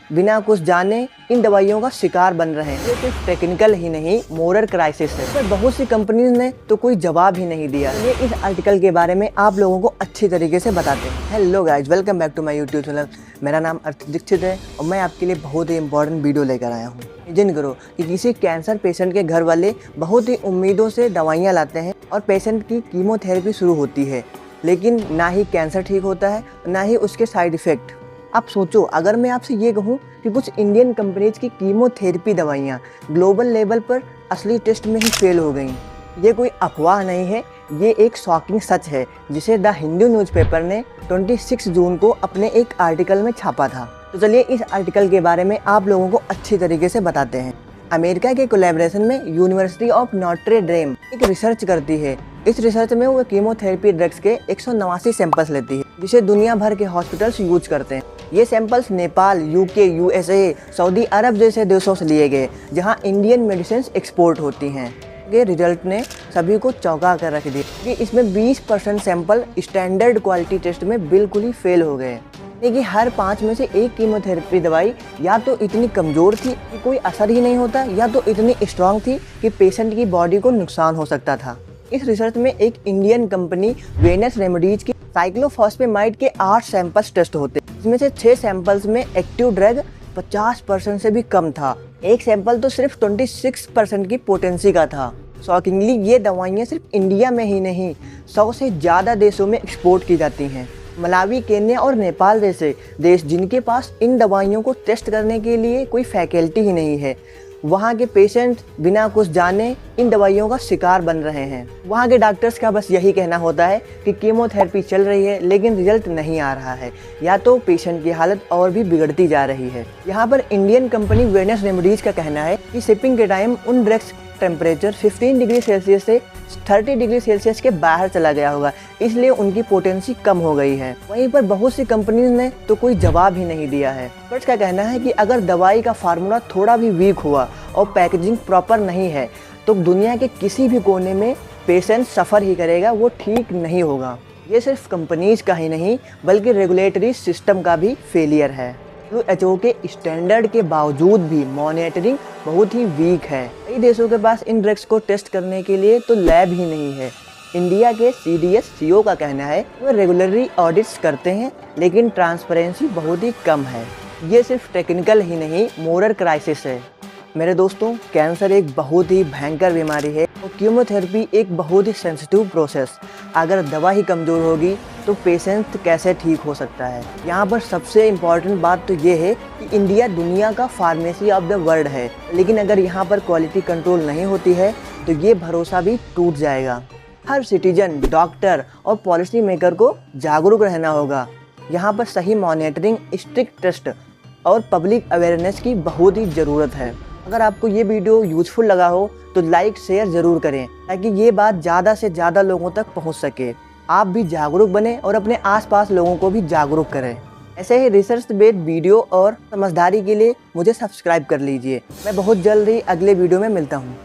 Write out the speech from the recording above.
बिना कुछ जाने इन दवाइयों का शिकार बन रहे हैं। ये सिर्फ टेक्निकल ही नहीं, मोरल क्राइसिस है। पर बहुत सी कंपनीज ने तो कोई जवाब ही नहीं दिया। ये इस आर्टिकल के बारे में आप लोगों को अच्छी तरीके से बताते हैं। Hello guys, welcome back to my YouTube channel. मेरा नाम अर्थ दीक्षित है और मैं आपके लिए बहुत ही इंपॉर्टेंट वीडियो लेकर आया हूँ। इमेजिन करो कि किसी कैंसर पेशेंट के घर वाले बहुत ही उम्मीदों से दवाइयाँ लाते हैं और पेशेंट की कीमोथेरेपी शुरू होती है, लेकिन ना ही कैंसर ठीक होता है ना ही उसके साइड इफ़ेक्ट। आप सोचो, अगर मैं आपसे ये कहूँ कि कुछ इंडियन कंपनीज की कीमोथेरेपी दवाइयाँ ग्लोबल लेवल पर असली टेस्ट में ही फेल हो गई। ये कोई अफवाह नहीं है, ये एक शॉकिंग सच है जिसे द हिंदू न्यूज़पेपर ने 26 जून को अपने एक आर्टिकल में छापा था। तो चलिए इस आर्टिकल के बारे में आप लोगों को अच्छी तरीके से बताते हैं। अमेरिका के कोलैबोरेशन में यूनिवर्सिटी ऑफ नॉट्रे डेम एक रिसर्च करती है। इस रिसर्च में वो कीमोथेरेपी ड्रग्स के 189 सैंपल्स लेती है, जिसे दुनिया भर के हॉस्पिटल्स यूज करते हैं। ये samples Nepal, UK, USA, Saudi Arabia जैसे देशों से लिए गए जहां इंडियन मेडिसिन एक्सपोर्ट होती हैं। ये रिजल्ट ने सभी को चौंका कर रख दिया कि इसमें 20% सैंपल स्टैंडर्ड क्वालिटी टेस्ट में बिल्कुल ही फेल हो गए। कि हर 5 में से एक कीमोथेरेपी दवाई या तो इतनी कमज़ोर थी कि कोई असर ही नहीं होता, या तो इतनी स्ट्रांग थी कि पेशेंट की बॉडी को नुकसान हो सकता था। इस रिसर्च में एक इंडियन कंपनी वेनस रेमेडीज की साइक्लोफॉस्फेमाइड के 8 सैंपल्स टेस्ट होते, इसमें से 6 सैंपल्स में एक्टिव ड्रग 50% से भी कम था। एक सैंपल तो सिर्फ 26% की पोटेंसी का था। शॉकिंगली ये दवाइयाँ सिर्फ इंडिया में ही नहीं, 100 से ज़्यादा देशों में एक्सपोर्ट की जाती हैं। मलावी, केन्या और नेपाल जैसे देश जिनके पास इन दवाइयों को टेस्ट करने के लिए कोई फैकल्टी ही नहीं है, वहाँ के पेशेंट बिना कुछ जाने इन दवाइयों का शिकार बन रहे हैं। वहाँ के डॉक्टर्स का बस यही कहना होता है कि कीमोथेरेपी चल रही है लेकिन रिजल्ट नहीं आ रहा है, या तो पेशेंट की हालत और भी बिगड़ती जा रही है। यहाँ पर इंडियन कंपनी वेनस रेमेडीज का कहना है कि शिपिंग के टाइम उन ड्रग्स टेम्परेचर 15 डिग्री सेल्सियस से 30 डिग्री सेल्सियस के बाहर चला गया होगा, इसलिए उनकी पोटेंसी कम हो गई है। वहीं पर बहुत सी कंपनीज ने तो कोई जवाब ही नहीं दिया है। एक्सपर्ट्स का कहना है कि अगर दवाई का फार्मूला थोड़ा भी वीक हुआ और पैकेजिंग प्रॉपर नहीं है तो दुनिया के किसी भी कोने में पेशेंट सफ़र ही करेगा, वो ठीक नहीं होगा। ये सिर्फ कंपनीज का ही नहीं बल्कि रेगुलेटरी सिस्टम का भी फेलियर है। WHO के स्टैंडर्ड के बावजूद भी मॉनिटरिंग बहुत ही वीक है। कई देशों के पास इन ड्रग्स को टेस्ट करने के लिए तो लैब ही नहीं है। इंडिया के CDS CEO का कहना है वो रेगुलरली ऑडिट्स करते हैं लेकिन ट्रांसपेरेंसी बहुत ही कम है। ये सिर्फ टेक्निकल ही नहीं, मोरल क्राइसिस है। मेरे दोस्तों, कैंसर एक बहुत ही भयंकर बीमारी है और कीमोथेरेपी एक बहुत ही सेंसिटिव प्रोसेस। अगर दवा ही कमज़ोर होगी तो पेशेंट कैसे ठीक हो सकता है। यहाँ पर सबसे इम्पॉर्टेंट बात तो ये है कि इंडिया दुनिया का फार्मेसी ऑफ द वर्ल्ड है, लेकिन अगर यहाँ पर क्वालिटी कंट्रोल नहीं होती है तो ये भरोसा भी टूट जाएगा। हर सिटीजन, डॉक्टर और पॉलिसी मेकर को जागरूक रहना होगा। यहाँ पर सही मॉनिटरिंग, स्ट्रिक्ट टेस्ट और पब्लिक अवेयरनेस की बहुत ही ज़रूरत है। अगर आपको ये वीडियो यूजफुल लगा हो तो लाइक शेयर ज़रूर करें ताकि ये बात ज़्यादा से ज़्यादा लोगों तक पहुंच सके। आप भी जागरूक बने और अपने आसपास लोगों को भी जागरूक करें। ऐसे ही रिसर्च बेस्ड वीडियो और समझदारी के लिए मुझे सब्सक्राइब कर लीजिए। मैं बहुत जल्द ही अगले वीडियो में मिलता हूँ।